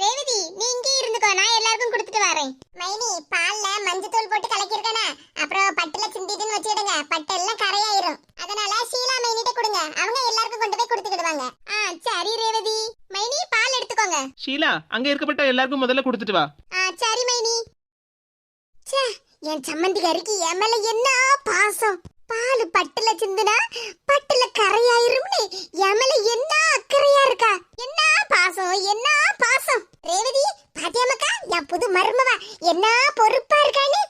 ரேவதி நீ இங்கே இருந்துக்கோ, நான் எல்லாருக்கும் கொடுத்துட்டு வரேன். மைனி பால்ல மஞ்சத்தூள் போட்டு கலக்கிருக்கேனா, அப்புறம் பட்டுல சிந்திட்டுன்னு வச்சிடுங்க, பட்டு எல்லாம் கரையாயிரும். அதனால ஷீலா மைனிட்ட கொடுங்க, அவங்க எல்லாருக்கும் கொண்டு போய் கொடுத்துக்கிடுவாங்க. சரி ரேவதி. மைனி பால் எடுத்துக்கோங்க. ஷீலா அங்க இருக்கப்பட்ட எல்லாருக்கும் முதல்ல கொடுத்துட்டு வா. சரி மைனி. ச்சே, என் சம்மந்திக்காரிக்கு என் மேல என்ன பாசம். பால் பட்டுல சிந்துனா பட்டுல கரையாயிரும்னு என் மேல என்ன அக்கறையா இருக்கா. என்ன பாசம், என்ன பாசம். ரேவதி பாத்தியாமக்கா, என் புது மருமவ என்ன பொறுப்பா இருக்கான்னு.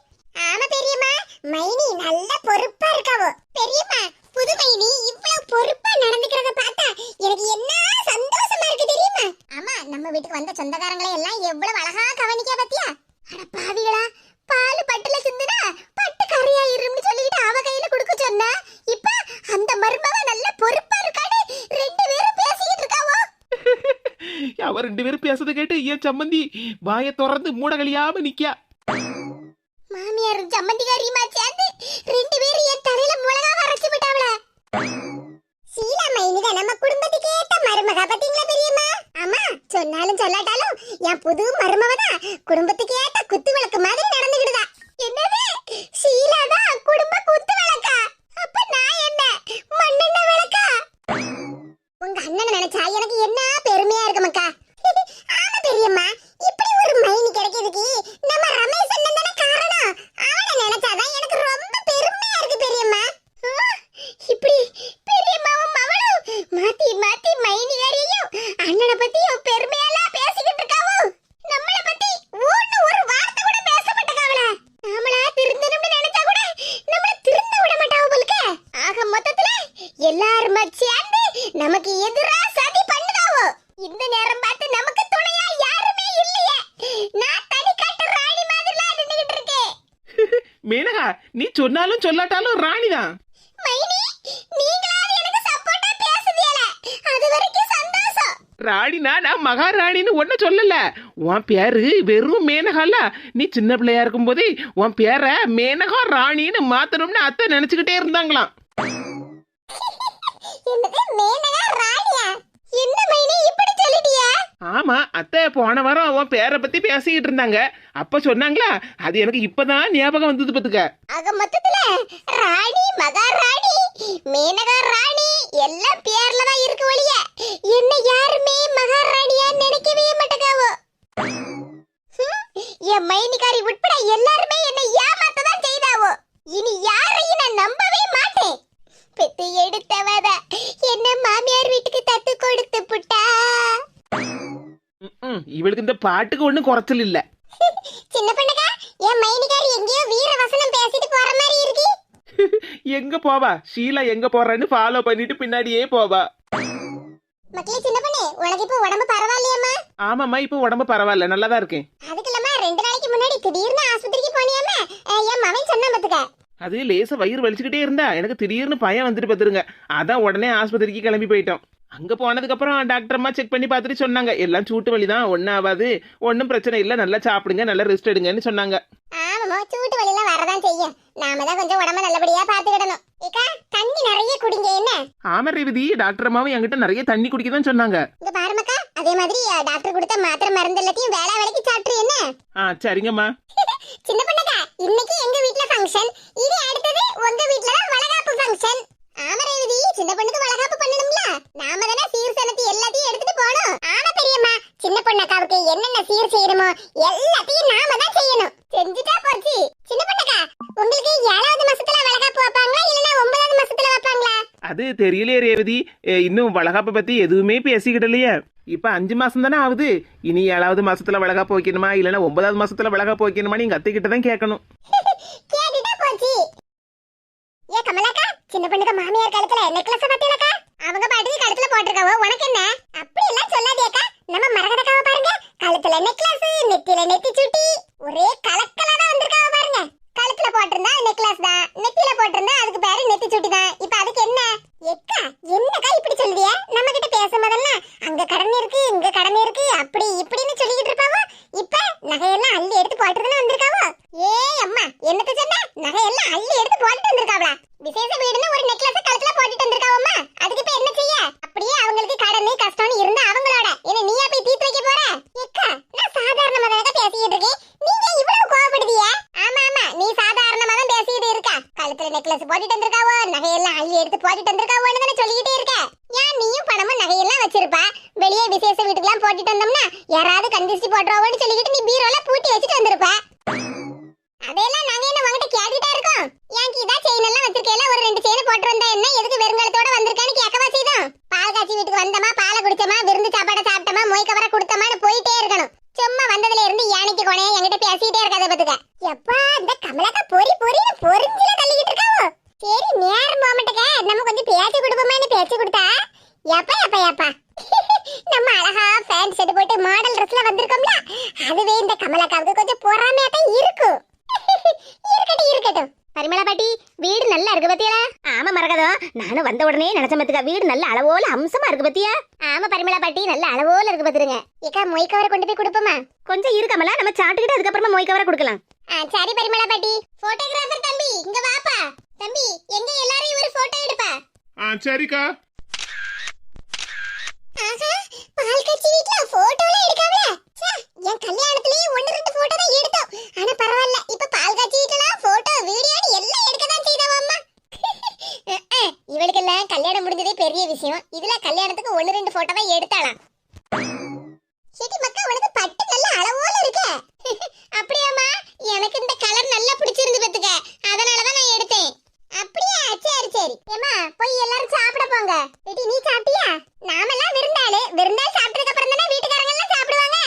ஆமா பெரியம்மா, மைனி நல்ல பொறுப்பா இருக்காவோ. பெரியம்மா, புது மைனி இவ்வளவு பொறுப்பா நடந்துக்கிறத பார்த்தா எனக்கு என்ன சந்தோஷமா இருக்கு தெரியுமா. ஆமா, நம்ம வீட்டுக்கு வந்த சொந்தக்காரங்களை எல்லாம் எவ்வளவு அழகா கவனிக்க பாத்தியா. அட பாவிகளா, பால் பட்டுல சிந்துனா பட்டு கரையாயிரும்னு சொல்லிட்டு அவ கையில கொடுக்க சொன்னா, இப்ப அந்த மருமவ நல்ல பொறுப்பா இருக்கான்னு ரெண்டு பேரும் பேசிக்கிட்டு இருக்காவோ. அவ ரெண்டு பேரும் பேசுறத கேட்டு என் சம்மந்தி வாயை திறந்து மூடகலியாம நிக்கா. மாமியார் சம்மந்திகாரியுமா சேர்ந்து ரெண்டு பேரும் என் தலையில மிளகாவை அரைச்சு விட்டாவள. சீலா மைனிக நம்ம குடும்பத்துக்கு ஏத்த மருமக பாத்தீங்களா பெரியம்மா. ஆமா, சொன்னாலும் சொல்லாட்டாலும் என் புது மருமவதான் குடும்பத்துக்கு ஏத்த குத்து விளக்கு மாதிரி நடந்துக்கிடுதா. என்னது, சீலா தான் குடும்ப குத்து விளக்கா? அப்ப நான் என்ன மண்ணெண்ண விளக்கா? உங்க அண்ணனை நினைச்சா எனக்கு என்ன பெருமையா இருக்கு மக்கா. ஆமா பெரியம்மா, இப்படி ஒரு மைனி கிடைக்கிறதுக்கு நம்ம ரமேஷ் அண்ணன் தானே காரணம். அவனை நினைச்சாதான் எனக்கு ரொம்ப பெருமையா இருக்கு பெரியம்மா. இப்படி பெரியம்மாவும் அவளும் மாத்தி மாத்தி மைனிகாரியையும் அண்ணனை பத்தியும் பெருமையெல்லாம் பேசிக்கிட்டு இருக்காவோ. நம்மளை பத்தி ஒண்ணு ஒரு வார்த்தை கூட பேச மாட்டேங்காவல. நாமளா திருந்தணும்னு நினைச்சா கூட நம்மள திருந்த விட மாட்டாவோ போலுக்க. ஆக மொத்தத்துல எல்லாரும் சேர்ந்து நமக்கு எதிரா சதி பண்ணுதாவோ. இந்த நேரம் பார்த்து நமக்கு துணையா யாருமே இல்லையே. நான் தனி காட்டு ராணி மாதிரிலாம் நின்னுகிட்டு இருக்கேன். மேனகா, நீ சொன்னாலும் சொல்லாட்டாலும் ராணிதான். மைனி, நீங்களாவது எனக்கு சப்போர்ட்டா பேசுதீல, அது வரைக்கும் சந்தோஷம். ராணினா நான் மகாராணின்னு ஒன்னும் சொல்லல. உன் பேரு வெறும் மேனகால. நீ சின்ன பிள்ளையா இருக்கும் போதே உன் பேரை மேனகா ராணின்னு மாத்தணும்னு அத்தை நினைச்சுக்கிட்டே இருந்தாங்களாம். என்னது, மேனகா ராணியா? என்ன மைனி இப்படி சொல்லிட்டியா? ஆமா, அத்தை போன வாரம் உன் பேரை பத்தி பேசிக்கிட்டு இருந்தாங்க. அப்ப சொன்னாங்களா, அது எனக்கு இப்பதான் ஞாபகம் வந்தது பத்துக்க. ஆக மொத்தத்துல ராணி, மகாராணி, மேனகா ராணி எல்லாம் பேர்ல தான் இருக்கு ஒழிய என்ன யாருமே மகாராணியா நினைக்கவே மாட்டேங்காவோ. என் மைனிகாரி உட்பட எல்லாருமே என்ன ஏமாத்ததான் செய்தாவோ. இனி யாரையும் நான் நம்பவே மாட்டேன். பெத்து எடுத்தவத என்ன மாமியார் வீட்டுக்கு தத்து கொடுத்து புட்டா. இவளுக்கு இந்த பாட்டுக்கு ஒண்ணும் குறைச்சல் இல்ல. சின்ன பொண்ணுக்கா, என் மைனிகாரி எங்கேயோ வீர வசனம் பேசிட்டு போற மாதிரி இருக்கு. எங்க போவா, ஷீலா எங்க போறான்னு ஃபாலோ பண்ணிட்டு பின்னாடியே போவா. மக்களே, சின்ன பொண்ணு உனக்கு இப்ப உடம்பு பரவாயில்லையாமா? ஆமாம்மா, இப்ப உடம்பு பரவாயில்ல, நல்லாதான் இருக்கேன். அதுக்கு இல்லம்மா, 2 நாளைக்கு முன்னாடி திடீர்னு ஆஸ்பத்திரிக்கு போனியாமா, என் மகன் சொன்னா பாத்துக்க. அது லேசா வயிறு வலிச்சுக்கிட்டே இருந்தா எனக்கு திடீர்னு பயம் வந்துட்டு பாத்துருங்க. அதான் உடனே ஆஸ்பத்திரிக்கு கிளம்பி போயிட்டோம். அங்க போனதுக்கு அப்புறம் டாக்டர் அம்மா செக் பண்ணி பார்த்துட்டு சொன்னாங்க, எல்லாம் சூட்டு வலிதான், ஒன்னும் ஆகாது, ஒன்னும் பிரச்சனை இல்ல, நல்லா சாப்பிடுங்க, நல்லா ரெஸ்ட் எடுங்கன்னு சொன்னாங்க. ஆமாமா, சூட்டு வலி எல்லாம் வரதான் செய்யும். நாம தான் கொஞ்சம் உடம்ப நல்லபடியா பாத்துக்கிடணும். ஏக்கா, தண்ணி நிறைய குடிங்க. என்ன? ஆமா ரேவதி, டாக்டர் அம்மாவும் என்கிட்ட நிறைய தண்ணி குடிக்க தான் சொன்னாங்க. இங்க பாருமாக்கா, அதே மாதிரி டாக்டர் கொடுத்த மாத்திரை மருந்து எல்லாத்தையும் வேளா வேலைக்கு சாப்பிட்டு. என்ன? சரிங்கம்மா. சின்ன பொண்ணுக்கா, இன்னைக்கு எங்க வீட்ல ஃபங்க்ஷன், இனி அடுத்தது உங்க வீட்ல தான் வளகாப்பு ஃபங்க்ஷன். ஆமா ரேவதி, சின்ன பொண்ணுக்கு வளகாப்பு பண்ணணும்ல, நாம தானே சீர் சனத்தி எல்லாத்தையும் எடுத்துட்டு போணும். ஆமா பெரியம்மா, சின்ன பொண்ணக்காவுக்கு என்னென்ன சீர் செய்யணுமோ எல்லாத்தையும் நாம தான் செய்யணும். செஞ்சுட்டா போச்சு. சின்ன பொண்ணுக்கா, உங்களுக்கு 7வது மாசத்துல வளகாப்பு வைப்பாங்களா இல்லனா 9வது மாசத்துல வைப்பாங்களா? அது தெரியலையே ரேவதி, இன்னும் வளகாப்பை பத்தி எதுவுமே பேசிக்கிடலையே. இப்ப 5 மாசம் தானே ஆகுது. இனி 7வது மாசத்துல வளகாப்பு வைக்கணுமா இல்லனா 9வது மாசத்துல வளகாப்பு வைக்கணுமா நீங்க அத்தைக்கிட்ட தான் கேட்கணும். கேட்டுட்டா போச்சு. ஏ கமலாக்கா, சின்ன பொண்ணுக்கு மாமியார் கழுத்துல நெக்லஸ் பாத்தீங்களா? அவங்க பாட்டுக்கு கழுத்துல போட்டுருக்காவோ, உனக்கு என்ன? அப்படி எல்லாம் சொல்லாதேக்கா. நம்ம மரகதக்காவ பாருங்க, கழுத்துல நெக்லஸ், நெத்தியில நெத்தி சுட்டி, ஒரே கலக்கலா தான் வந்திருக்காவ பாருங்க. கழுத்துல போட்டிருந்தா நெக்லஸ் தான், நெத்தியில போட்டிருந்தா அதுக்கு பேரு நெத்தி சுட்டி தான். இப்ப அதுக்கு என்ன? எக்கா, என்னக்கா இப்படி சொல்லுதிய? நம்ம கிட்ட பேசும்போதெல்லாம் அங்க கடன் இருக்கு, இங்க கடன் இருக்கு, அப்படி இப்படின்னு சொல்லிக்கிட்டு இருப்பாவோ. இப்ப நகையெல்லாம் அள்ளி எடுத்து போட்டுதானே வந்திருக்காவோ. ஏ அம்மா, என்னத்த சொன்ன? நகையெல்லாம் அள்ளி எடுத்து போட்டுட்டு வந்திருக்காவளா? விசேஷ வீடுன்னு ஒரு நெக்லஸ் கழுத்துல போட்டுட்டு வந்திருக்காவம்மா. அதுக்கு இப்ப என்ன செய்ய? அப்படியே அவங்களுக்கு கடன் கஷ்டம்னு இருந்தா அவங்களோட என்ன நீயா போய் தீர்த்து வைக்க போற? எக்கா, போட்டுட்டு வந்திருக்காவோ, நகையெல்லாம் அள்ளி எடுத்து போட்டுட்டு வந்திருக்காவோன்னு தானே சொல்லிக்கிட்டே இருக்க. ஏன் நீயும் பணமும் நகையெல்லாம் வச்சிருப்பா, வெளியே விசேஷ வீட்டுக்குலாம் போட்டுட்டு வந்தோம்னா யாராவது கண்டிச்சு போட்டுருவோன்னு சொல்லிக்கிட்டு நீ பீரோல பூட்டி வச்சுட்டு வந்திருப்ப. அதையெல்லாம் நாங்க என்ன உங்ககிட்ட கேட்டுட்டா இருக்கோம். ஏன் கீதா செயின் எல்லாம் வச்சிருக்கேல, ஒரு 2 செயின் போட்டு வந்தா என்ன, எதுக்கு வெறுங்காலத்தோட வந்திருக்கான்னு கேட்கவா செய்தோம். பால் காய்ச்சி வீட்டுக்கு வந்தமா, பாலை குடிச்சமா, விருந்து சாப்பாடை சாப்பிட்டமா, மொய் கவரை கொடுத்தமான்னு போயிட்டே இருக்கணும். சும்மா வந்ததுல இருந்து யானைக்கு கொனையா என்கிட்ட பேசிட்டே இருக்காத பத்துக்க. எப்பா இந்த கமலக்கா பொறின்னு பொறிஞ்சில தள்ளிக்கிட்டு இருக்காவோ. சரி நேரம் போமட்டுக்க நம்ம கொஞ்சம் பேச்சு கொடுப்போமான்னு பேச்சு கொடுத்தா எப்பா நம்ம அழகா ஃபேண்ட் செட் போட்டு மாடல் ட்ரெஸ்ல வந்திருக்கோம்ல, அதுவே இந்த கமலக்காவுக்கு கொஞ்சம் பொறாமையா தான் இருக்கும். இருக்கட்டும். பரிமளா பாட்டி, வீடு நல்லா இருக்கு பத்தியா? ஆமா மரகதம், நானும் வந்த உடனே நினைச்ச பத்துக்க, வீடு நல்ல அளவோல அம்சமா இருக்கு பத்தியா? ஆமா பரிமளா பாட்டி, நல்ல அளவோல இருக்கு பத்துருங்க. ஏக்கா மொய் கவரை கொண்டு போய் கொடுப்போமா? கொஞ்சம் இருக்கமல, நம்ம சாப்பிட்டுக்கிட்டு அதுக்கப்புறமா மொய் கவரை கொடுக்கலாம். சரி பரிமளா பாட்டி. போட்டோகிராஃபர் தம்பி இங்க வாப்பா. தம்பி எங்க எல்லாரும் ஒரு போட்டோ எடுப்பா. சரிக்கா. ஆஹா, பால் காய்ச்சி வீட்ல போட்டோல எடுக்காமல. என் கல்யாணத்திலேயே 1-2 போட்டோ தான் எடுத்தோம். ஆனா பரவாயில்ல, இப்ப பால் காய்ச்சி வீட்ல போட்டோ வீடியோன்னு எல்லாம் எடுக்க தான் செய்தாவ அம்மா. இவளுக்கெல்லாம் கல்யாணம் முடிஞ்சதே பெரிய விஷயம். இதுல கல்யாணத்துக்கு 1-2 போட்டோவை எடுத்தாளாம். சிட்டி மக்கா, உனக்கு பட்டு நல்ல அளவோல இருக்க. அப்படியாமா? எனக்கு இந்த கலர் நல்லா பிடிச்சிருந்து பத்துக்க, அதனால தான் நான் எடுத்தேன். அப்படியே சரி. ஏமா போய் எல்லாரும் சாப்பிட போங்க. ஏடி நீ சாப்பிட்டியா? நாமெல்லாம் விருந்தாள் சாப்பிட்டதுக்கு அப்புறம் தானே வீட்டுக்காரங்க எல்லாம் சாப்பிடுவாங்க.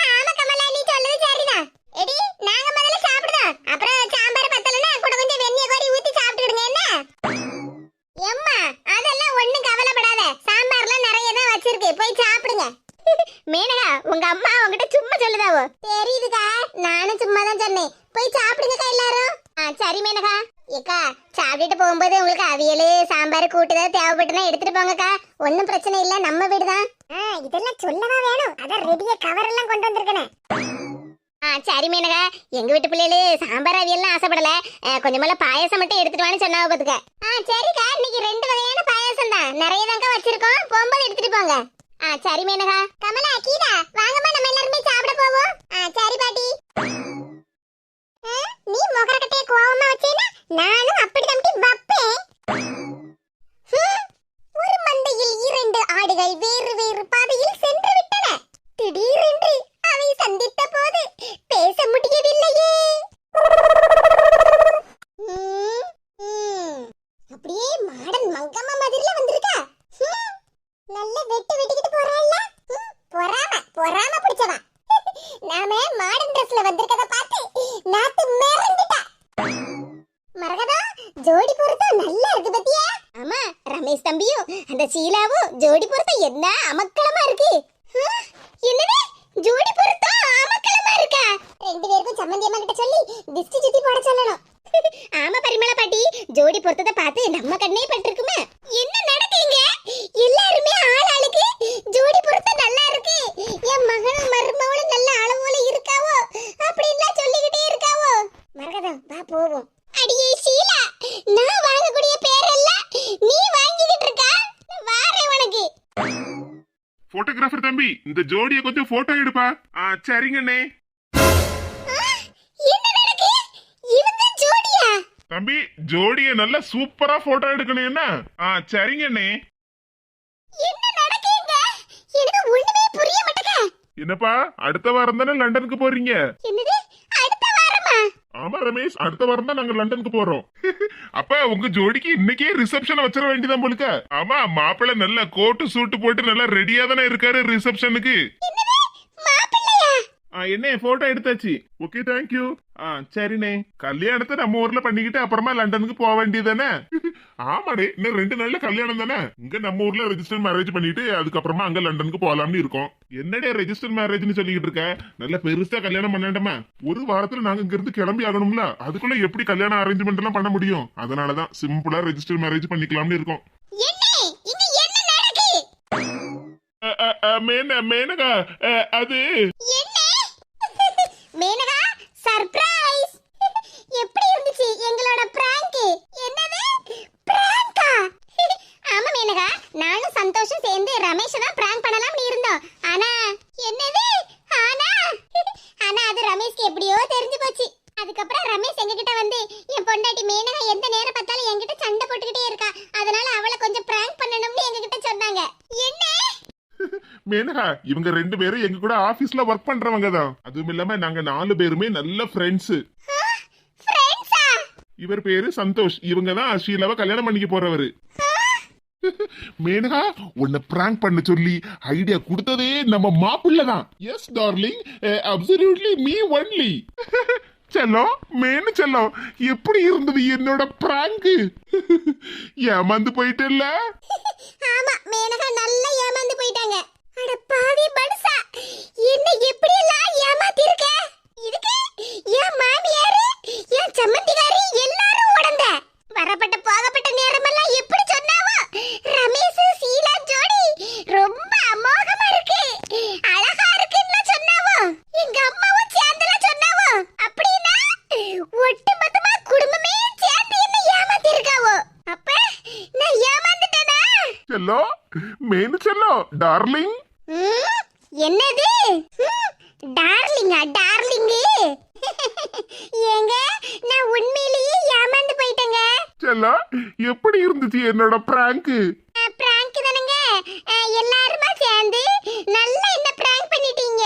ஆமா கமலா, நீ சொல்றது சரிதான். ஏடி நாங்க முதல்ல சாப்பிடுறோம், அப்புறம் சாம்பார் பத்தலனா கூட கொஞ்சம் வெண்ணெய் கோரி ஊத்தி சாப்பிட்டுடுங்க என்ன? எம்மா அதெல்லாம் ஒண்ணும் கவலைப்படாத, சாம்பார்லாம் நிறைய தான் வச்சிருக்கு, போய் சாப்பிடுங்க. மேனகா, உங்க அம்மா உங்ககிட்ட சும்மா சொல்லுதாவோ? தெரியுதுக்கா, நானும் சும்மா தான் சொன்னேன். போய் சாப்பிடுங்கக்கா எல்லாரும். சரி மேனகா. ஏக்கா சாப்பிட்டுட்டு போகும்போது உங்களுக்கு அவியல் சாம்பார் கூட்டு ஏதாவது தேவைப்பட்டுனா எடுத்துட்டு போங்கக்கா, ஒன்னும் பிரச்சனை இல்ல, நம்ம வீடுதான். இதெல்லாம் சொல்லவா வேணும், அதான் ரெடியா கவர் எல்லாம் கொண்டு வந்திருக்கேன். சரி மேனகா, எங்க வீட்டு பிள்ளைகளு சாம்பார் அவியல்லாம் ஆசைப்படல, கொஞ்சமெல்ல பாயாசம் மட்டும் எடுத்துட்டு வான்னு சொன்னாவ பாத்துக்க. சரிக்கா, இன்னைக்கு 2 வகையான பாயாசம் தான், நிறைய தாங்க வச்சிருக்கோம், போகும்போது எடுத்துட்டு போங்க. சரி மேனகா. கமலா கீதா வாங்கம்மா, நம்ம எல்லாரும் சாப்பிட போவோம். சரி பாட்டி. நீ முகரக்கட்டைய கோவமா வச்சேனா நானும் அப்படி தம்பி வப்பேன். ஒரு மந்தையில் 2 ஆடுகள் வேறு பாதையில் சென்று விட்டன. திடீரென்று அவை சந்தித்த போது பேச முடியவில்லையே. அப்படியே மாடன் மங்கம்மா மாதிரில வந்திருக்கா. நல்ல வெட்டிக்கிட்டு போறாள்ல. பொறாம பிடிச்சவா. நாம மாடன் ட்ரெஸ்ல வந்திருக்கத பார்த்து நாத்து மிரண்டுட்டா. மரகதா, ஜோடி பொருத்தம் நல்லா இருக்கு பத்தியா? ஆமா, ரமேஷ் தம்பியும் அந்த சீலாவும் ஜோடி பொருத்தம் என்ன அமக்கலமா இருக்கு. என்னது ஜோடி பொருத்தம் அமக்கலமா இருக்கா? 2 பேருக்கும் சம்மந்தி அம்மா கிட்ட சொல்லி திஷ்டி சுத்தி போட சொல்லணும். ஆமா பரிமளா பாட்டி, ஜோடி பொருத்தத்தை பார்த்து நம்ம கண்ணே பட்டிருக்குமே. என்ன நடக்குங்க? எல்லாருமே ஆளுக்கு ஜோடி பொருத்தம் நல்லா இருக்கு, என் மகனும் மருமகளும் நல்ல அளவோல இருக்காவோ அப்படின்லாம் சொல்லிக்கிட்டே இருக்காவோ. மரகதம் வா போவோம். அடியே ஷீலா, நான் வாங்கக்கூடிய பேரெல்லாம் நீ வாங்கிக்கிட்டு இருக்கா? வாரேன் உனக்கு. போட்டோகிராஃபர் தம்பி, இந்த ஜோடியை கொஞ்சம் போட்டோ எடுப்பா. சரிங்கண்ணே. என்ன நடக்கு? இவங்க ஜோடியா? தம்பி, ஜோடியை நல்ல சூப்பரா போட்டோ எடுக்கணும் என்ன? சரிங்கண்ணே. என்ன நடக்குங்க? எனக்கு ஒண்ணுமே புரிய மாட்டேங்க. என்னப்பா, அடுத்த வாரம் தானே லண்டனுக்கு போறீங்க? என்னது அடுத்த வாரமா? ஆமா ரமேஷ், அடுத்த வாரம் தான் நாங்க லண்டனுக்கு போறோம். அப்ப உங்க ஜோடிக்கு இன்னைக்கே ரிசப்ஷன் வச்சிட வேண்டியதான் போலுக்க. ஆமா, மாப்பிள்ளை நல்ல கோட்டு சூட்டு போட்டு நல்லா ரெடியா தானே இருக்காரு ரிசப்ஷனுக்கு. என்ன போட்டோ எடுத்தாச்சு. Okay, thank you. சரிண்ணே, கல்யாணத்தை நம்ம ஊர்ல பண்ணிக்கிட்டு அப்புறமா லண்டனுக்கு போக வேண்டியதானே? ஆமாடே, இன்னும் 2 நாள்ல கல்யாணம் தானே. இங்க நம்ம ஊர்ல ரெஜிஸ்டர் மேரேஜ் பண்ணிட்டு அதுக்கப்புறமா அங்க லண்டனுக்கு போகலாம்னு இருக்கோம். என்னடே ரெஜிஸ்டர் மேரேஜ்னு சொல்லிக்கிட்டு இருக்க? நல்ல பெருசா கல்யாணம் பண்ணாண்டமா, ஒரு வாரத்துல நாங்க இங்க இருந்து கிளம்பி ஆகணும்ல, அதுக்குள்ள எப்படி கல்யாணம் அரேஞ்ச்மெண்ட் எல்லாம் பண்ண முடியும்? அதனாலதான் சிம்பிளா ரெஜிஸ்டர் மேரேஜ் பண்ணிக்கலாம்னு இருக்கோம். மேனகா, அது மேனகா சர்ப்ரைஸ். எப்படி இருந்துச்சு எங்களோட பிராங்க்? என்னது பிராங்கா? ஆமா மேனகா, நானும் சந்தோஷம் சேர்ந்து ரமேஷ் தான் பிராங்க் பண்ணலாம்னு இருந்தோம். ஆனா என்னது? ஆனா அது ரமேஷ்க்கு எப்படியோ தெரிஞ்சு போச்சு. அதுக்கப்புறம் ரமேஷ் எங்ககிட்ட வந்து என் பொண்டாட்டி மேனகா எந்த நேரம் மேனகா இவங்க 2 பேரும் எங்க கூட ஆபீஸ்ல ஒர்க் பண்றவங்க தான். அதுவும் இல்லாம நாங்க 4 பேருமே நல்ல ஃப்ரெண்ட்ஸ். ஃப்ரெண்ட்ஸா? இவர் பேரு சந்தோஷ். இவங்க தான் ஷீலாவை கல்யாணம் பண்ணிக்க போறவரு. மேனகா உன்னை பிராங்க் பண்ண சொல்லி ஐடியா கொடுத்ததே நம்ம மாப்பிள்ள தான். Yes darling, absolutely me only. செல்லம், மேனு செல்லம், எப்படி இருந்தது என்னோட பிராங்க்? ஏமாந்து போயிட்டல்ல? ஆமா, மேனகா நல்லா ஏமாந்து போயிட்டாங்க. அட பாவி படுசா, என்ன எப்படி எல்லாம் ஏமாத்தி இருக்க? இதுக்கு என் மாமியாரு, என் சம்மந்திகாரி எல்லாரும் உடந்த. வரப்பட்ட போகப்பட்ட நேரமெல்லாம் எப்படி சொன்னாவோ, ரமேஷ் சீலா ஜோடி ரொம்ப அமோகமா இருக்கு, அழகா இருக்குன்னு சொன்னாவோ. எங்க அம்மாவும் சேர்ந்துல சொன்னாவோ. அப்படின்னா ஒட்டுமொத்தமா குடும்பமே சேர்ந்து என்ன ஏமாத்தி இருக்காவோ. அப்ப நான் ஏமாந்துட்டேனா? செல்லம், மேனு செல்லம், டார்லிங். என்னது டார்லிங்கா? டார்லிங்கு ஏங்க, நான் உண்மையிலேயே ஏமாந்து போயிட்டேங்க. செல்லம், எப்படி இருந்துச்சு என்னோட பிராங்க்? பிராங்க் தானங்க, எல்லாருமா சேர்ந்து நல்லா என்ன பிராங்க் பண்ணிட்டீங்க.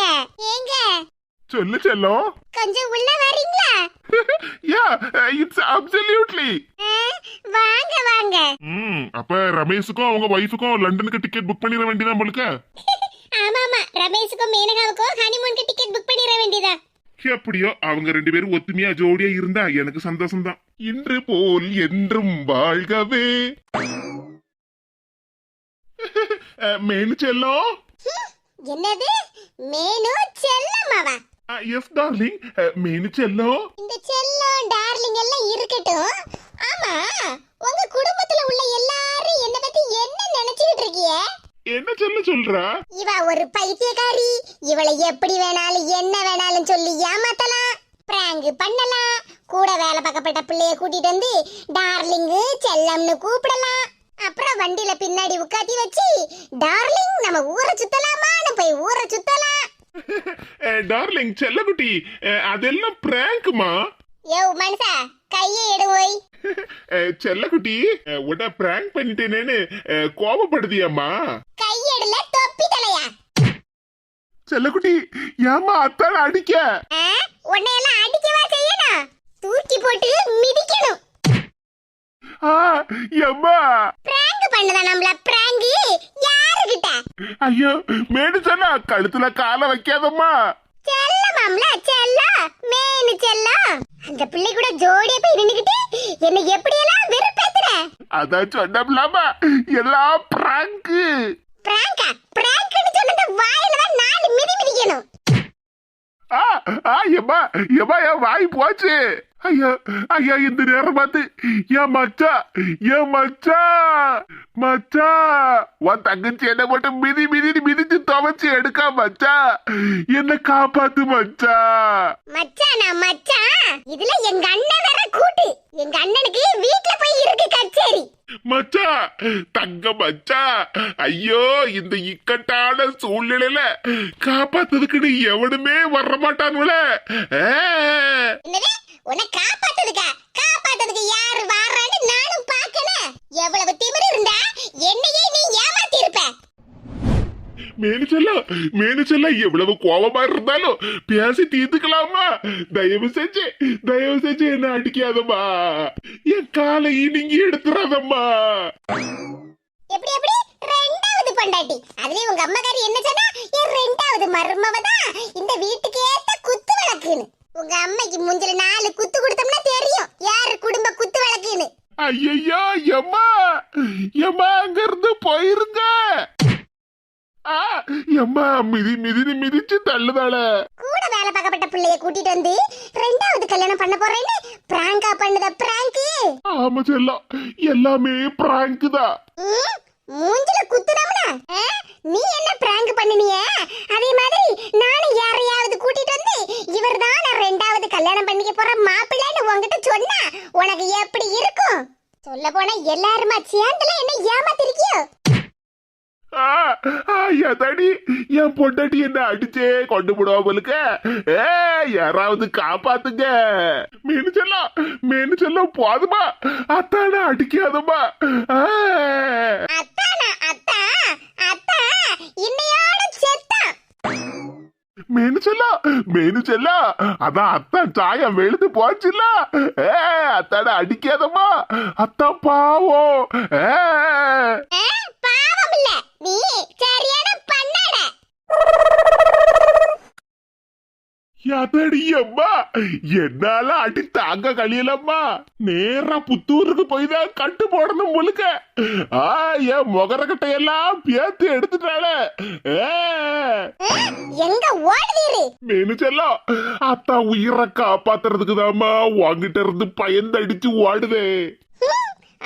ஏங்க சொல்லு செல்லம். கொஞ்சம் உள்ள வரீங்களா? யா, இட்ஸ் அப்சல்யூட்லி. வாங்க வாங்க. அப்ப ரமேஷுக்கும் அவங்க வைஃபுக்கும் லண்டனுக்கு டிக்கெட் புக் பண்ணிட வேண்டியதான் உங்களுக்கு. ஆமா ஆமா, ரமேஷுக்கும் மேனகாவுக்கும் ஹனிமூனுக்கு டிக்கெட் புக் பண்ணிட வேண்டியதா. எப்படியோ அவங்க 2 பேரும் ஒத்துமையா ஜோடியா இருந்தா எனக்கு சந்தோஷம் தான். இன்று போல் என்றும் வாழ்கவே. மேனு செல்லம். என்னது மேனு செல்லமாவா? எஸ் டார்லிங், மேனு செல்லம். இந்த செல்லம் டார்லிங் எல்லாம் இருக்கட்டும். ஆமா, உங்க குடும்பத்துல உள்ள எல்லாரும் என்ன பத்தி என்ன நினைச்சிட்டு இருக்கீங்க? என்ன சொல்றா? இவ ஒரு பைத்தியக்காரி, இவளை எப்படி வேணாலும் என்ன வேணாலும் சொல்லி ஏமாத்தலாம், பிராங்க் பண்ணலாம், கூட வேலை பார்க்கப்பட்ட பிள்ளைய கூட்டிட்டு வந்து டார்லிங்கு செல்லம்னு கூப்பிடலாம். அப்புறம் வண்டியில பின்னாடி உட்காத்தி வச்சு டார்லிங் நம்ம ஊரை சுத்தலாமான்னு போய் ஊரை சுத்தலாம். டார்லிங் செல்லக்குட்டி, அதெல்லாம் பிராங்க்மா. யோ மனுஷா, கையை எடு போய். செல்லக்குட்டி, உட பிராங்க் பண்ணிட்டேனேன்னு கோபப்படுதியம்மா? கையெடுல தொப்பி தலையா? செல்லக்குட்டி, ஏமா அத்தான அடிக்க? உன்னையெல்லாம் அடிக்கவா செய்யணும்? தூக்கி போட்டு மிதிக்கணும். எம்மா பிராங்க் பண்ணதா நம்மள? பிராங்க் யாருகிட்ட? ஐயோ, மேடு சொன்னா கழுத்துல கால வைக்காதம்மா. செல்லமாம்ல, செல்லம், மேனு செல்லம். அந்த பிள்ளை கூட ஜோடியா போய் நின்னுக்கிட்டு என்ன எப்படியெல்லாம் வெறுப்பேத்துற? அதான் சொன்னோம்லாமா, எல்லாம் பிராங்க். பிராங்கா? பிராங்க்னு சொன்னத வாயில தான் 4 மிதி மிதிக்கணும். எம்மா எம்மா, என் வாய் போச்சு. ஐயா ஐயா, இந்த நேரம் பார்த்து என் மச்சா உன் தங்கச்சி என்ன மட்டும் மிதிச்சு துவைச்சு எடுக்கா மச்சா, என்ன காப்பாத்து மச்சா. மச்சானா? மச்சான் இதுல எங்க அண்ணன் வேற கூட்டு. எங்க அண்ணனுக்கு வீட்ல போய் இருக்கு கச்சேரி. மச்சா, தங்க மச்சா, ஐயோ இந்த இக்கட்டான சூழ்நிலையில காப்பாத்ததுக்கு எவனுமே வர மாட்டானுல. என்னது? உன்னை காப்பாத்ததுக்கா? காப்பாத்ததுக்கு யாரு வாரான்னு நானும் பார்க்கணும். எவ்வளவு திமிரு இருந்தா என்னையே நீ ஏமாத்தி இருப்ப. மேனு செல்ல எவ்வளவு கோபமா இருந்தாலும் பேசி தீர்த்துக்கலாமா? தயவு செஞ்சு என்ன அடிக்காதம்மா, என் காலை நீங்க எடுத்துறாதம்மா. எப்படி எப்படி? ரெண்டாவது பொண்டாட்டி, அதுலயும் உங்க அம்மாக்காரி என்ன சொன்னா? என் ரெண்டாவது மருமவ தான் இந்த வீட்டுக்கு ஏத்த குத்து விளக்குன்னு. உங்க அம்மைக்கு மூஞ்சில 4 குத்து கொடுத்தோம்னா தெரியும் யாரு குடும்ப குத்து விளக்குன்னு. ஐயோ எம்மா அங்க இருந்து போயிருங்க. எம்மா மிதிச்சு தள்ளுதாள. கூட வேலை பார்க்கப்பட்ட பிள்ளைய கூட்டிட்டு வந்து 2வது கல்யாணம் பண்ண போறேன்னு பிராங்கா பண்ணுத பிராங்க். ஆமா செல்லம், எல்லாமே பிராங்க் தான். மூஞ்சில குத்துனோம்னா நீ என்ன பிராங்க் பண்ணினிய? அதே மாதிரி நானும் யாரையாவது கூட்டிட்டு வந்து இவர்தான் நான் 2வது கல்யாணம் பண்ணிக்க போற மாப்பிள்ளைன்னு உன்கிட்ட சொன்னா உனக்கு எப்படி இருக்கும்? சொல்ல போனா எல்லாருமா சேர்ந்துல என்ன ஏமாத்திருக்கியோ? எதாடி என் பொண்டாட்டி என்ன அடிச்சே கொண்டு போடுவாங்களுக்கு. யாராவது காப்பாத்துங்க. மேனு செல்லம் போதுமா? அத்தான அடிக்காதமா. அத்தானா? அத்தா இன்னையோட மேனுச்செல்லா அதான் அத்தான் சாயம் வெளுத்து போச்சுல. அத்தாட அடிக்காதம்மா, அத்தான் பாவம். பாவம் இல்ல, நீ சரியான பண்ணாட. அம்மா என்னால அடி தாங்க கழியலம்மா. நேரா புத்தூருக்கு போய் தான் கட்டு போடணும் முழுக்க. என் முகரக்கட்டையெல்லாம் பேத்து எடுத்துட்டாள. எங்க ஓடுதீரு? மேனுச்செல்லாம் அத்தா உயிரை காப்பாத்துறதுக்கு தாம்மா உங்ககிட்ட இருந்து பயந்தடிச்சு ஓடுதே.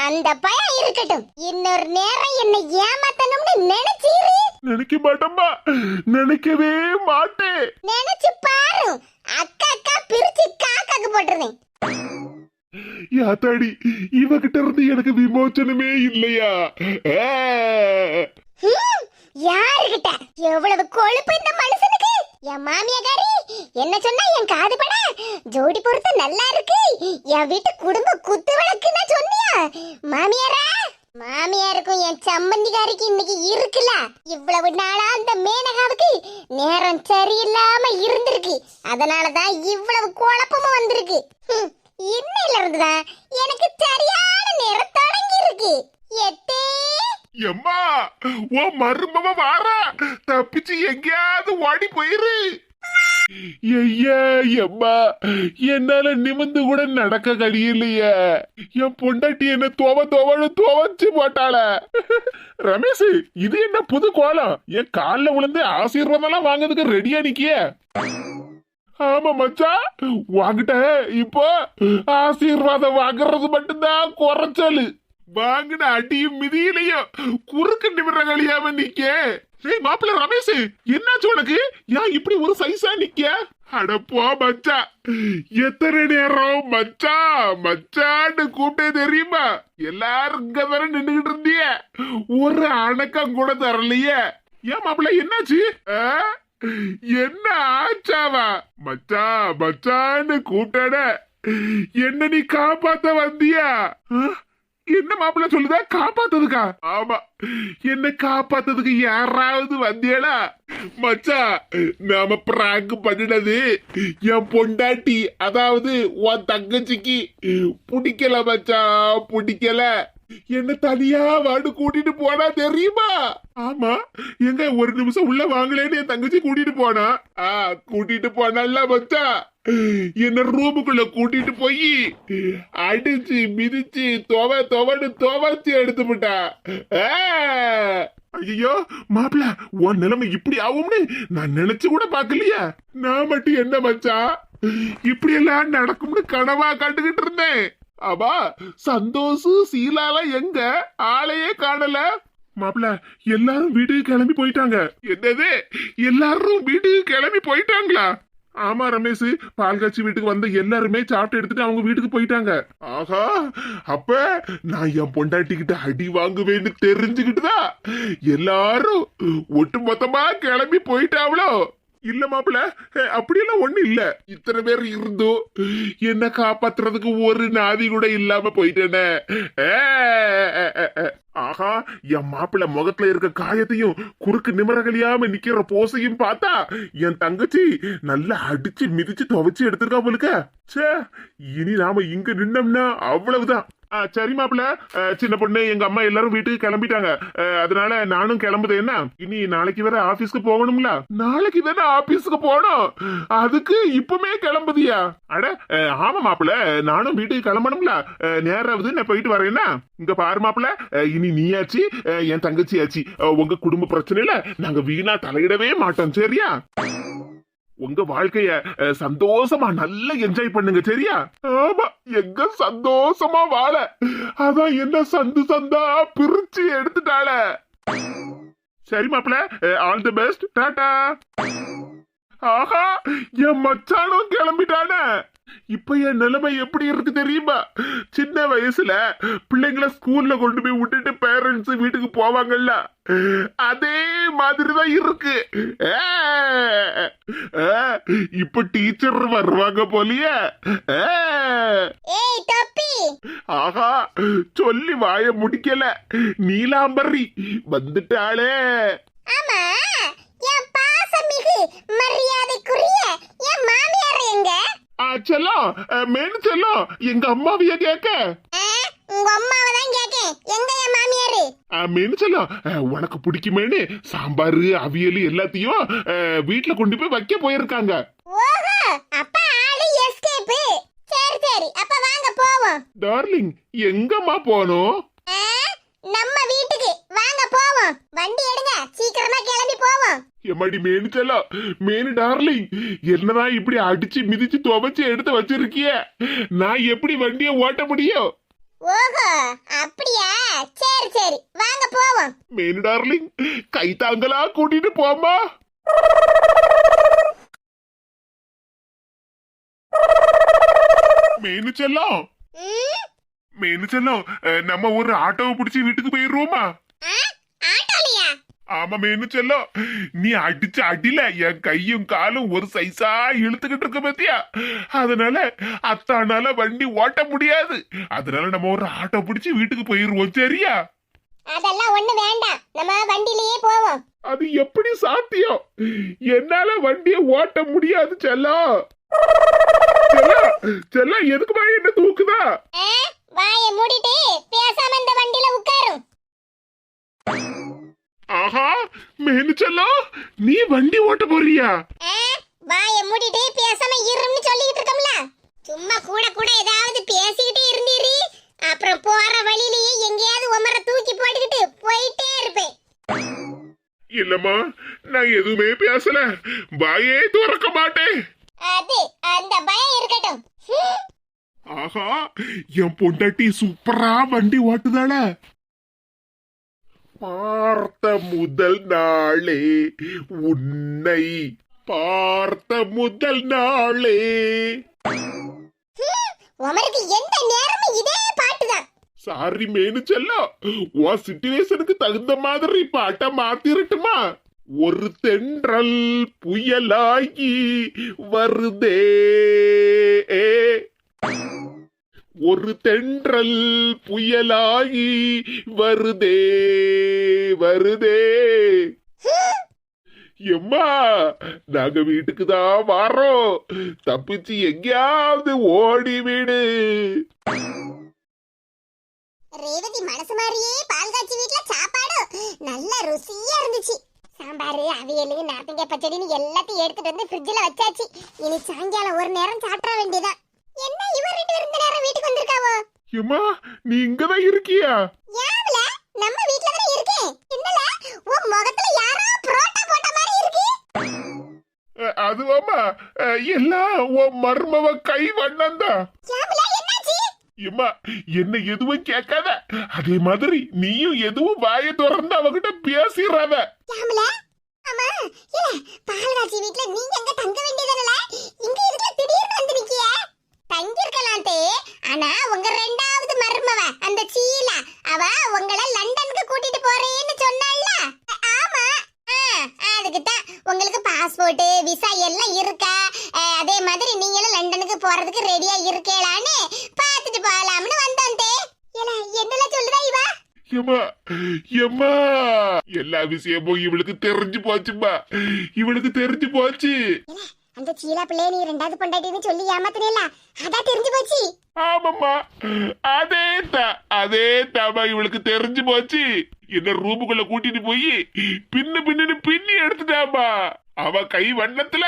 அந்த பயம் இருக்கட்டும், இன்னொரு நேரம் என்ன ஏமாத்தணும்னு நினைச்சீரு? நினைக்க மாட்டம்மா, நினைக்கவே மாட்டேன். நினைச்சு பாரு, அக்கா அக்கா பிரிச்சு காக்காக்கு போட்டுருந்தேன். யாத்தாடி இவகிட்ட இருந்து எனக்கு விமோச்சனமே இல்லையா? யாருகிட்ட? எவ்வளவு கொழுப்பு இந்த மனுஷனுக்கு! என் மாமியாரி என்ன சொன்னா என் காது பட, ஜோடி பொறுத்து நல்லா இருக்கு, என் வீட்டு குடும்ப குத்து விளக்குன்னு சொன்னியா மாமியாரா? மாமியாருக்கும் என் சம்பந்திகாரிக்கு இன்னைக்கு இருக்குல்ல. இவ்வளவு நாளா அந்த மேனகாவுக்கு நேரம் சரியில்லாம இருந்திருக்கு, அதனாலதான் இவ்வளவு குழப்பமும் வந்திருக்கு. இன்னையில இருந்துதான் எனக்கு சரியான நேரம் தொடங்கி இருக்கு. எத்தே எம்மா, உன் மருமவ வாரா, தப்பிச்சு எங்கேயாவது ஓடி போயிரு. ஐயா எம்மா, என்னால நிமிந்து கூட நடக்க கடியில்லையே. என் பொண்டாட்டி என்ன துவச்சு போட்டாள. ரமேஷ், இது என்ன புது கோலம்? என் காலில் விழுந்து ஆசீர்வாதம் வாங்குறதுக்கு ரெடியா நிக்கிய? ஆமா மச்சா, வாங்கிட்ட இப்போ ஆசீர்வாதம் வாங்குறது மட்டும்தான் குறைச்சலு. வாங்கின அடியும் மிதியிலையும் குறுக்கு நிமிர கழியாம நிக்க. மாப்பிள்ள ரமேஷ், என்னாச்சு உனக்கு? ஏன் இப்படி ஒரு சைஸா நிக்க? அடப்போ மச்சா, எத்தனை நேரம் மச்சா மச்சான்னு கூப்பிட்டே தெரியுமா? எல்லாரும் இங்க தானே நின்றுகிட்டு இருந்திய, ஒரு அணக்கம் கூட தரலையே. ஏன் மாப்பிள்ள என்னாச்சு? என்ன ஆச்சாவா? மச்சா மச்சான்னு கூப்பிட்டாட, என்ன நீ காப்பாத்த வந்தியா? என்ன மாப்பிள்ள சொல்லுதா? காப்பாத்ததுக்கா? ஆமா, என்ன காப்பாத்ததுக்கு யாராவது வந்தியடா? மச்சா, நாம பிராங்க் பண்ணினது என் பொண்டாட்டி, அதாவது உன் தங்கச்சிக்கு பிடிக்கல மச்சா, பிடிக்கல. என்ன தனியா வாடு கூட்டிட்டு போனா தெரியுமா? ஆமா, எங்க ஒரு நிமிஷம் உள்ள வாங்கலேன்னு என் தங்கச்சி கூட்டிட்டு போனா. கூட்டிட்டு போனல்ல மச்சா, என்ன ரூமுக்குள்ள கூட்டிட்டு போய் அடிச்சு மிதிச்சு துவச்சு எடுத்து விட்டா. ஐயோ மாப்பிள்ள, உன் நிலைமை இப்படி ஆகும்னு நான் நினைச்சு கூட பாக்கலையா? நான் மட்டும் என்ன மச்சா இப்படி எல்லாம் நடக்கும்னு கனவா காட்டுக்கிட்டு இருந்தேன். ஆமா, சந்தோஷ் சீலால எங்க? ஆளையே காணல. மாப்பிள்ள, எல்லாரும் வீட்டுக்கு கிளம்பி போயிட்டாங்க. என்னது, எல்லாரும் வீட்டுக்கு கிளம்பி போயிட்டாங்களா? ஆமா ரமேஷ், பால்காட்சி வீட்டுக்கு வந்த எல்லாருமே சாப்பிட்டு எடுத்துட்டு அவங்க வீட்டுக்கு போயிட்டாங்க. ஆஹா, அப்ப நான் என் பொண்டாட்டி கிட்ட அடி வாங்குவேன்னு தெரிஞ்சுக்கிட்டுதான் எல்லாரும் ஒட்டு மொத்தமா கிளம்பி போயிட்டாவளோ? இல்ல மாப்பிள்ள, அப்படியெல்லாம் ஒண்ணு இல்ல. இத்தனை பேர் இருந்தும் என்ன காப்பாத்துறதுக்கு ஒரு நாதி கூட இல்லாம போயிட்டேனே. ஆஹா, என் மாப்பிள்ள முகத்துல இருக்க காயத்தையும் குறுக்கு நிமிரகலியாம நிக்கிற போசையும் பார்த்தா என் தங்கச்சி நல்லா அடிச்சு மிதிச்சு துவைச்சு எடுத்திருக்கா போலுக்க. சே, இனி நாம இங்க நின்னோம்னா அவ்வளவுதான். சரி மாப்பிள்ள, சின்ன பொண்ணு எங்க அம்மா எல்லாரும் வீட்டுக்கு கிளம்பிட்டாங்க, அதனால நானும் கிளம்புதேன். என்ன, இனி நாளைக்கு வேற ஆபீஸ்க்கு போகணும்ல? நாளைக்கு தானே ஆபீஸ்க்கு போகணும், அதுக்கு இப்பமே கிளம்புதியா? அட ஆமா மாப்பிள்ள, நானும் வீட்டுக்கு கிளம்பணும்ல, நேராவது நான் போயிட்டு வரேன்னா. இங்க பாரு மாப்பிள்ள, இனி நீயாச்சு என் தங்கச்சியாச்சு, உங்க குடும்ப பிரச்சனையில நாங்க வீணா தலையிடவே மாட்டோம், சரியா? உங்க வாழ்க்கைய சந்தோஷமா நல்லா என்ஜாய் பண்ணுங்க, சரியா? ஆமா, எங்க சந்தோஷமா வாழ அதான் என்ன சந்து சந்தா பிரிச்சு எடுத்துட்டாள. சரி மாப்பிள்ள, ஆல் தி பெஸ்ட், டாடா. ஆஹா, என் மச்சானும் கிளம்பிட்டானே. இப்ப என் நிலைமை எப்படி இருக்கு தெரியுமா? சின்ன வயசுல பிள்ளைங்களை ஸ்கூல்ல கொண்டு போய் விட்டுட்டு பேரண்ட்ஸ் வீட்டுக்கு போவாங்கல்ல, அதே மாதிரிதான் இருக்கு. இப்ப டீச்சர் வருவாங்க போலியே. ஆஹா, சொல்லி வாய முடிக்கல, நீலாம்பரி வந்துட்டாளே. ஆமா, என் பாசமிகு மரியாதை செல்லம் செல்லம் எங்க அம்மாவைய கேக்க உங்க அம்மாவை தான் கேக்கேன். எங்க என் மாமியாரு? செல்லம் உனக்கு பிடிக்குமேனு சாம்பார் அவியல் எல்லாத்தையும் வீட்டுல கொண்டு போய் வைக்க போயிருக்காங்க. ஓஹோ, அப்ப ஆளு எஸ்கேப். சரி சரி, அப்ப வாங்க போவோம். டார்லிங் எங்கம்மா போனோம்? நம்ம வீட்டுக்கு வாங்க போவோம். வண்டி எடுங்க, சீக்கிரமா கிளம்பி போவோம். எம்மாடி மேனு டார்லிங், என்னதான் இப்படி அடிச்சு மிதிச்சு துவைச்சு எடுத்து வச்சிருக்கிய? நான் எப்படி வண்டியை ஓட்ட முடியும்? ஓஹோ, அப்படியா? சரி சரி, வாங்க போவோம். மேனு டார்லிங், கை தாங்களா கூட்டிட்டு போமா. மேனு செல்லம் நம்ம ஒரு ஆட்டோவை பிடிச்சி வீட்டுக்கு போயிருவோமா? ஆட்டோலியா? ஆமா மேனு செல்லம், நீ அடிச்ச அடியில என் கையும் காலும் ஒரு சைஸா இழுத்துக்கிட்டு இருக்க பத்தியா? அதனால அத்தானால வண்டி ஓட்ட முடியாது. அதனால நம்ம ஒரு ஆட்டோ பிடிச்சி வீட்டுக்கு போயிருவோம், சரியா? அதெல்லாம் ஒண்ணு வேண்டாம், நம்ம வண்டியிலேயே போவோம். அது எப்படி சாத்தியம்? என்னால வண்டியை ஓட்ட முடியாது செல்லம். செல்லம் எதுக்குமா என்ன தூக்குதா? வாயை மூடிட்டு பேசாம இந்த வண்டியில உட்காரும். ஆஹா, மேனு செல்லம், நீ வண்டி ஓட்ட போறியா? வாயை மூடிட்டு பேசாம இருன்னு சொல்லிட்டு இருக்கோம்ல. சும்மா கூட கூட ஏதாவது பேசிக்கிட்டே இருந்தீரு, அப்புறம் போற வழியிலேயே எங்கேயாவது உமர தூக்கி போட்டுக்கிட்டு போயிட்டே இருப்பேன். இல்லம்மா, நான் எதுவுமே பேசல, வாயே திறக்க மாட்டேன். அது அந்த பயம் இருக்கட்டும். ஆஹா, என் பொண்டாட்டி சூப்பரா வண்டி ஓட்டுதாள. பார்த்த முதல் நாளே உன்னை பார்த்த முதல் நாளே. உமருக்கு எந்த நேரமும் இதே பாட்டுதான். சாரி மேனு செல்லம், உன் சிச்சுவேஷனுக்கு தகுந்த மாதிரி பாட்டை மாத்திரட்டுமா? ஒரு தென்றல் புயலாகி வருதே, ஒரு தென்றல் புயலாகி வருதே வருதே. எம்மா, நாங்க வீட்டுக்கு தான் வரோம், தப்பிச்சு எங்கேயாவது ஓடிவிடு. ரேவதி மனசு மாதிரியே பால் காய்ச்சி வீட்டுல சாப்பாடு நல்ல ருசியா இருந்துச்சு. சாம்பார் அவியல் நார்த்தங்காய் பச்சடின்னு எல்லாத்தையும் எடுத்துட்டு வந்து ஃப்ரிட்ஜ்ல வச்சாச்சு. இனி சாயங்காலம் ஒரு நேரம் சாப்பிட வேண்டியதான். என்ன இவர் ரெண்டு பேரும் இந்த நேரம் வீட்டுக்கு வந்திருக்காவோ? எம்மா, நீ இங்கதான் இருக்கியா? யாவல, நம்ம வீட்ல தான இருக்கேன். என்னல உன் முகத்துல யாரோ புரோட்டா போட்ட மாதிரி இருக்கு. அதுவாமா, எல்லாம் உன் மர்மவ கை வண்ணம்தான். யாவல, என்னாச்சு? எம்மா, என்ன எதுவும் கேட்காத, அதே மாதிரி நீயும் எதுவும் வாயை திறந்து அவகிட்ட பேசிடுறாத. யாவல, அம்மா, இல்ல பால்காட்சி வீட்ல நீங்க எங்க தங்க வேண்டியதானல? இங்க இதுல திடீர்னு வந்து நிக்கிய? தங்கிருக்கலாம் தே, ஆனா உங்க ரெண்டாவது மருமவ அந்த சீலா, அவ உங்களை லண்டனுக்கு கூட்டிட்டு போறேன்னு சொன்னால. ஆமா, அதுக்கு தான் உங்களுக்கு பாஸ்போர்ட் விசா எல்லாம் இருக்கா, அதே மாதிரி நீங்களும் லண்டனுக்கு போறதுக்கு ரெடியா இருக்கேளான்னு பாத்துட்டு போகலாம்னு வந்தோம் தே. என்னல சொல்லுதா இவ? எம்மா எம்மா, எல்லா விஷயமும் இவளுக்கு தெரிஞ்சு போச்சுமா, இவளுக்கு தெரிஞ்சு போச்சு. அந்த சீலா பிள்ளைய நீ ரெண்டாவது பொண்டாட்டின்னு சொல்லி ஏமாத்தினேல, அதான் தெரிஞ்சு போச்சு. ஆமாம்மா, அதே தாமா இவளுக்கு தெரிஞ்சு போச்சு. என்ன ரூமுக்குள்ள கூட்டிட்டு போய் பின்னு பின்னி எடுத்துட்டாமா. அவ கை வண்ணத்துல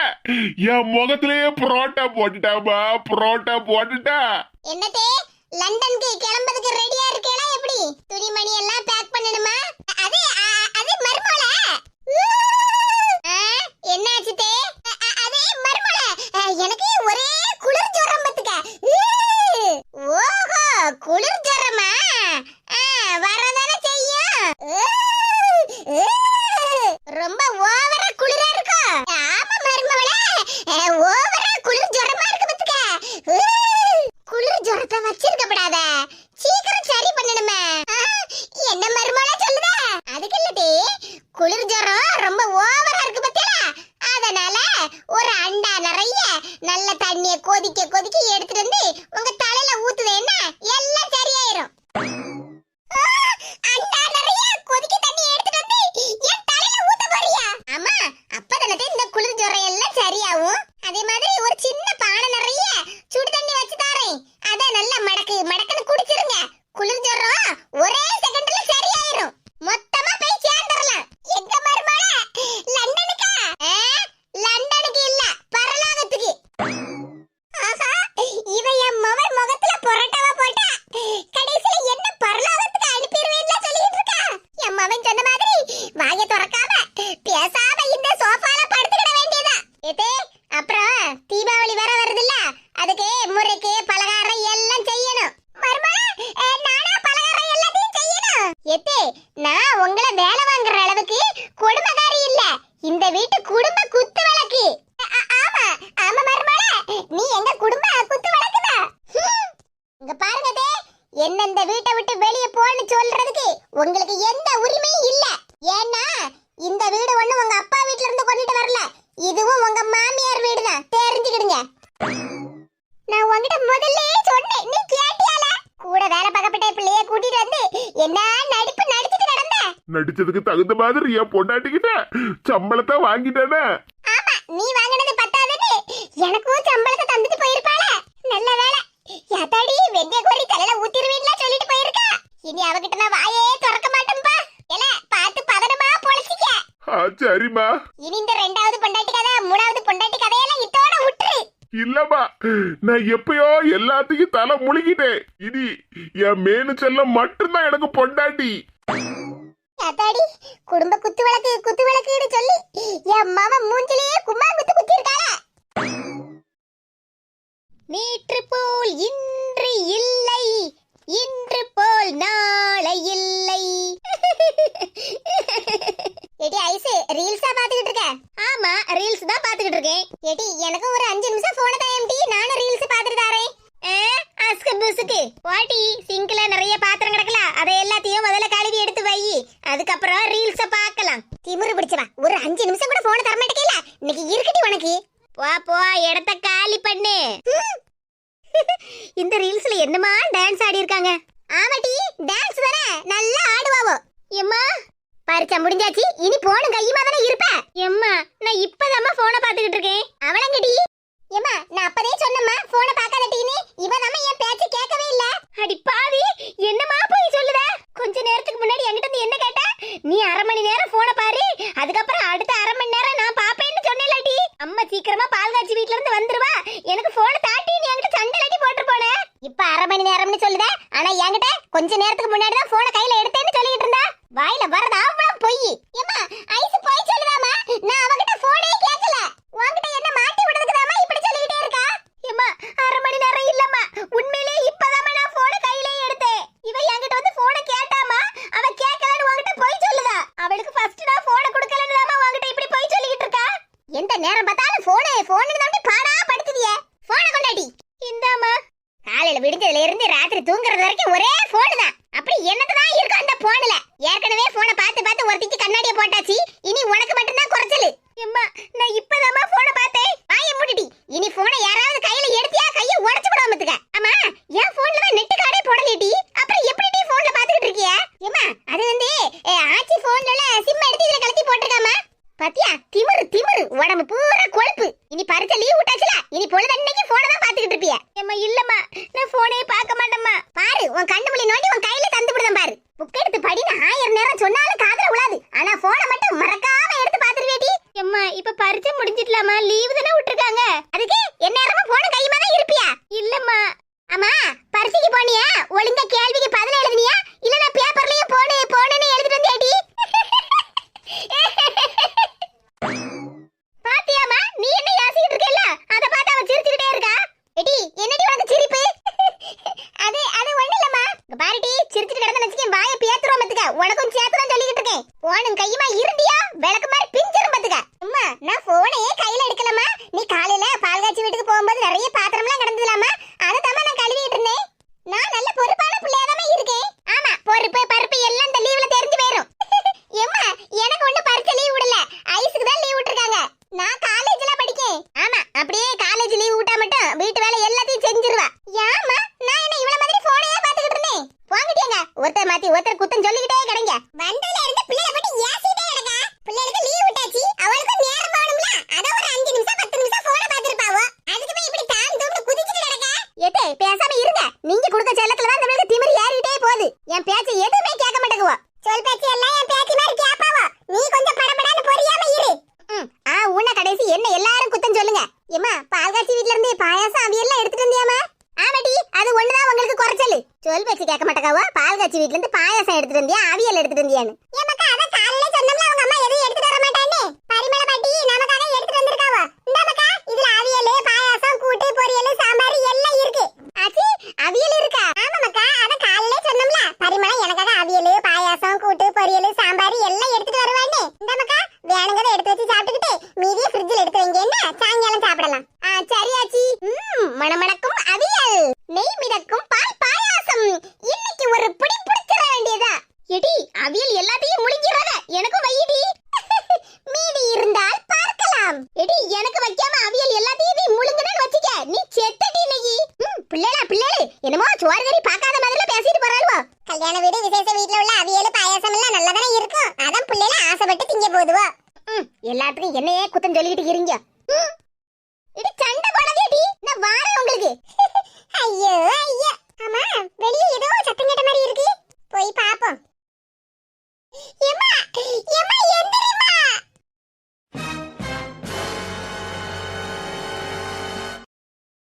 என் முகத்திலேயே புரோட்டா போட்டுட்டாமா, புரோட்டா போட்டுட்டா. என்னதே, லண்டனுக்கு கிளம்புறதுக்கு ரெடியா இருக்கேளா? எப்படி துணிமணி எல்லாம் பேக் பண்ணணுமா? அது அது மர்மோல. என்னாச்சு தே? அதே மர்மோல, எனக்கு ஒரே குளிர் ஜுரம் பத்துக்க. ஓஹோ, குளிர் ஜுரமா? வரதானே செய்யும். ரொம்ப ஓவரா குளிரா இருக்கோ? ஆமா மர்மோல, ஓவரா குளிர் ஜுரமா இருக்கு பத்துக்க. குளிர் ஜுரத்தை வச்சிருக்கப்படாத, சீக்கிரம் சரி பண்ணணுமே. என்ன மருமகளா சொல்லுதா? அதுக்கு இல்லடி, குளிர் ஜுரம் ரொம்ப ஓவரா இருக்கு பத்தியா? அதனால ஒரு அண்டா நிறைய நல்ல தண்ணிய கொதிக்க கொதிக்க எடுத்துட்டு வந்து உங்க தலையில ஊத்துதேன்னா எல்லாம் சரியாயிரும். அண்டா நிறைய கொதிக்க தண்ணி எடுத்துட்டு வந்து என் தலையில ஊத்த போறியா? ஆமா, அப்பதானே இந்த குளிர் ஜுரம் எல்லாம் சரியாகும். அதே மாதிரி ஒரு சின்ன பானை நிறைய நடிச்சதுக்கு தகுந்த மாதிரி என் பொண்டாட்டிக்கிட்ட சம்பளத்தை வாங்கிட்டானே. ஆமா, நீ வாங்குனது பத்தாதுன்னு எனக்கும் சம்பளத்தை தந்துட்டு போயிருப்பாள. நல்ல வேளை. யாத்தாடி வெந்தய கோரி தலையில ஊத்திருவீங்களா சொல்லிட்டு போயிருக்கா. இனி அவகிட்ட நான் வாயே திறக்க மாட்டேன்பா. எல பார்த்து பதனமா பொழிச்சிக்க. சரிம்மா. இனி இந்த ரெண்டாவது பொண்டாட்டி கதை மூணாவது பொண்டாட்டி கதையெல்லாம் இத்தோட விட்டுரு. இல்லம்மா, நான் எப்பயோ எல்லாத்தையும் தலை முழுகிட்டேன். இனி என் மேனு செல்லம் மட்டும்தான் எனக்கு பொண்டாட்டி. யாத்தாடி குடும்ப குத்து விளக்குன்னு சொல்லி என் மாமா மூஞ்சிலேயே கும்மாங்குத்து குத்தி இருக்காள. நேற்று போல் இன்று இல்லை, இன்று போல் நாளை இல்லை. ஏடி ஐஸ் ரீல்ஸா பாத்துக்கிட்டு இருக்க? ஆமா, ரீல்ஸ் தான் பாத்துக்கிட்டு இருக்கேன். ஏடி எனக்கு ஒரு 5 நிமிஷம் போன தாயம்டி, நானும் ரீல்ஸ் பாத்துட்டு தாரேன். அஸ்கு புஸ்கு வாடி, சிங்க்ல நிறைய பாத்திரம் கிடக்கல, அதை எல்லாத்தையும் முதல்ல கழுவி எடுத்து வை, அதுக்கப்புறம் ரீல்ஸ பார்க்கலாம். திமிரு பிடிச்சவா, ஒரு 5 நிமிஷம் கூட போன தர மாட்டேங்கல. இன்னைக்கு இருக்கட்டி உனக்கு. போ இடத்த காலி பண்ணு. இந்த ரீல்ஸ்ல என்னமா டான்ஸ் ஆடி இருக்காங்க? ஆமாடி, டான்ஸ் தானே, நல்லா ஆடுவாவோ. எம்மா பரிச்சை முடிஞ்சாச்சு, இனி போன கையுமா தானே இருப்ப. எம்மா நான் இப்பதாம்மா போனை பாத்துக்கிட்டு இருக்கேன். அவளங்கடி. எம்மா நான் அப்பதே சொன்னம்மா போனை பார்க்காதட்டின்னு. இவன் நம்ம என் பேச்ச கேட்கவே இல்ல. அடி பாவி, என்னமா போய் சொல்லுத? கொஞ்ச நேரத்துக்கு முன்னாடி என்கிட்ட இருந்து என்ன கேட்ட? நீ 1/2 மணி நேரம் போனை பாரு, அதுக்கப்புறம் அடுத்த 1/2 மணி நேரம் நான் பாப்பேன்னு சொன்னேன்லடி. அம்மா சீக்கிரமா பால் காய்ச்சி வீட்ல இருந்து வந்துருவா, எனக்கு போனை தாட்டி நீ என்கிட்ட சண்டலடி போட்டு போன. இப்ப 1/2 மணி நேரம்னு சொல்லுத, ஆனா என்கிட்ட கொஞ்ச நேரத்துக்கு முன்னாடி தான் போனை கையில எடுத்தேன்னு சொல்லிட்டு இருந்தா. வாயில வரது அவ்வளவு பொய். ஏமா ஐஸ் போய் சொல்லுதாமா, நான் அவகிட்ட போனே கேட்கல. உன்கிட்ட என்ன மாட்டி விடுறதுக்குதாமா இப்படி சொல்லிட்டே இருக்கா? ஏமா 1/2 மணி நேரம் இல்லம்மா, உண்மையிலே இப்பதாமா நான் போனை கையில எடுத்தேன். இவ என்கிட்ட வந்து போனை கேட்டாமா, அவ கேட்கலன்னு உன்கிட்ட போய் சொல்லுதா. அவளுக்கு ஃபர்ஸ்ட் நான் போனை கொடுக்கலன்னுதாமா உன்கிட்ட இப்படி போய் சொல்லிட்டு இருக்கா. எந்த நேரம் பார்த்தாலும் போன்னு தான் பாடா படுத்துதியே. போனை கொண்டாடி. இந்தாமா. காலையில விடிஞ்சதுல இருந்து ராத்திரி தூங்குறது வரைக்கும் ஒரே போன் தான். அப்படி என்னதான் இருக்கு அந்த போன்ல? ஏற்கனவே போனை பார்த்து பார்த்து ஒருத்திக்கு கண்ணாடியை போட்டாச்சு, இனி உனக்கு மட்டும் தான் குறைச்சலு. அம்மா நான் இப்பதாம்மா போனை பார்த்தேன். வாயை மூடிடி. இனி போனை யாராவது கையில எடுத்தியா கையை உடைச்சு விடாமத்துக்க. ஆமா, என் போன்ல தான் நெட் கார்டே போடலடி, அப்புறம் எப்படி நீ போன்ல பாத்துக்கிட்டு இருக்கியா? ஏமா அது வந்து ஆச்சி போன்ல சிம் எடுத்து இதுல கலத்தி போட்டுருக்காமா. பாத்தியா திமிரு உடம்பு பூரா கொழுப்பு. இனி பரிச்சை லீவ் விட்டாச்சுல, இனி பொழுதன்னைக்கு போனை தான் பாத்துக்கிட்டு இருப்பியா? ஏமா இல்லம்மா, நான் போனே பார்க்க மாட்டேம்மா. பாரு உன் கண்ணு முள்ளி நோண்டி உன் கையில தந்து விடுதேன் பாரு. புக் எடுத்து படின்னு 1000 நேரம் சொன்னாலும் காதுல உளாது, ஆனா போனை மட்டும் மறக்காம எடுத்து பாத்துருவேடி. அம்மா இப்ப பரிச்சை முடிஞ்சிட்டலாமா, லீவ் தானே விட்டுருக்காங்க, அதுக்கு என்ன நேரமும் போன கையுமா தான் இருப்பியா? இல்லம்மா. அம்மா பரிச்சைக்கு போனியா? ஒழுங்கா கேள்விக்கு பதில் எழுதுனியா? இல்ல நான் பேப்பர்லயும் போனேன்னு எழுதிட்டு வந்தேடி. பாத்தியாமா, நீ என்ன யாசிக்கிட்டு இருக்கேல்ல, அத பார்த்து அவ சிரிச்சுக்கிட்டே இருக்கா. எடி என்னடி உனக்கு சிரிப்பு? அது ஒண்ணு இல்லம்மா. பாருடி, சிரிச்சிட்டு கிடந்து நினைச்சுக்கேன் வாயை பேத்துறோம் பத்துக்க. உனக்கும் சேத்துறோம் சொல்லிக்கிட்டு இருக்கேன். போனும் கையுமா இருந்தியா விளக்கு மாதிரி பிஞ்சிரும் பத்துக்க. அம்மா நான் போனையே கையில எடுக்கலம்மா. நீ காலையில பால் காய்ச்சி வீட்டுக்கு போகும்போது நிறைய பாத்திரம்லாம் கிடந்ததுலாமா, அதை தான் நான் கழுவிட்டு இருந்தேன். நான் நல்ல பொறுப்பான பிள்ளையாதாம இருக்கேன். ஆமா, பொறுப்பு பருப்பு எல்லாம் இந்த லீவ்ல தெரிஞ்சு போயிரும். எம்மா எனக்கு ஒண்ணு பரிச்சை லீவ் விடல, ஐஸுக்கு தான் லீவ் விட்டுருக்காங்க. நான் காலேஜ்ல படிக்கேன். ஆமா, அப்படியே காலேஜ் லீவ் விட்டா மட்டும் வீட்டு வேலை எல்லாத்தையும் செஞ்சிருவா. ஏமா நான் என்ன இவள மாதிரி போனையே பாத்துக்கிட்டு இருந்தேன்? வாங்கிட்டேங்க ஒருத்தர் மாத்தி ஒருத்தர் குத்தம் சொல்லிக்கிட்டே கிடங்க. வண்டல இருந்து பிள்ளைய மட்டும் ஏசிட்டே கிடங்க. பிள்ளைகளுக்கு லீவ் விட்டாச்சு, அவளுக்கு நேரம் போணும்ல, அத ஒரு 5 நிமிஷம் 10 நிமிஷம் போனை பாத்துருப்பாவோ, அதுக்கு போய் இப்படி தான் தூண்டு குதிச்சிட்டு கிடங்க. ஏதே பேசாம இருங்க, நீங்க கொடுத்த செல்லத்துல தான் நம்மளுக்கு திமிரு ஏறிட்டே போகுது. என் பேச்சை எதுவுமே கேட்க மாட்டேங்குவா. சொல் பேச்சு எல்லாம் என் பேச்சு மாதிரி கேட்பாவோ, நீ கொஞ்சம் படபடன்னு பொரியாம இரு. உன்ன கடைசி என்ன எல்லாரும் குத்தம் சொல்லுங்க. ஏமா பால் காய்ச்சி வீட்ல இருந்து பாயாசம் அவியெல்லாம் எடுத்துட்டு வந்தியாமா? ஆமாடி, அது ஒண்ணுதான் உங்களுக்கு குறைச்சலு. சொல் பேச்சு கேட்க மாட்டேக்காவோ, பால் காய்ச்சி வீட்ல இருந்து பாயாசம் எடுத்துட்டு வந்தியா அவியல் எடுத்துட்டு வந்தியான்னு? ஏமாக்கா அத காலையில சொன்னோம்ல, அவங்க அம்மா எதையும் எடுத்துட்டு வர மாட்டானே. பரிமள பாட்டி நமக்காக எடுத்துட்டு வந்திருக்காவோ. இந்தாமக்கா இதுல அவியல் பாயாசம் கூட்டு பொரியல் சாம்பார் எல்லாம் இருக்கு. ஆச்சி அவியல் இருக்கா? ஆமாமக்கா அத காலையில சொன்னோம்ல, பரிமளம் எனக்காக அவியல் பாயாசம் கூட்டு பொரியல் சாம்பார் எல்லாம் எடுத்துட்டு வருவானே. இந்தாமக்கா வேணுங்கதை எடுத்து வச்சு சாப்பிட்டுக்கிட்டு மீதியை ஃப்ரிட்ஜில் எடுத்து வைங்க, என்ன சாயங்காலம் சாப்பிடலாம். சரியாச்சி. மணமணக்கும் அவியல், நெய் மிதக்கும் பால் பாயாசம், இன்னைக்கு ஒரு பிடி பிடிச்சிட வேண்டியதா. எடி அவியல் எல்லாத்தையும் முழுங்கிறாத, எனக்கும் வையிடி. மீதி இருந்தால் பார்க்கலாம். எடி எனக்கு வைக்காம அவியல் எல்லாத்தையும் நீ முழுங்குனேன்னு வச்சுக்க, நீ செத்தடி இன்னைக்கு. பிள்ளைகளா என்னமோ சோறு கறி பார்க்காத மாதிரி பேசிட்டு போறாளுவோ. கல்யாண வீடு விசேஷ வீட்ல உள்ள அவியல் பாயாசம் எல்லாம் நல்லதானே இருக்கும், திங்க போதுவா எல்லாத்துக்கும் என்னையே குத்தம் சொல்லிக்கிட்டு இருங்க இது சண்டை போடாதேடி நான் வாரேன் உங்களுக்கு ஐயோ ஐயோ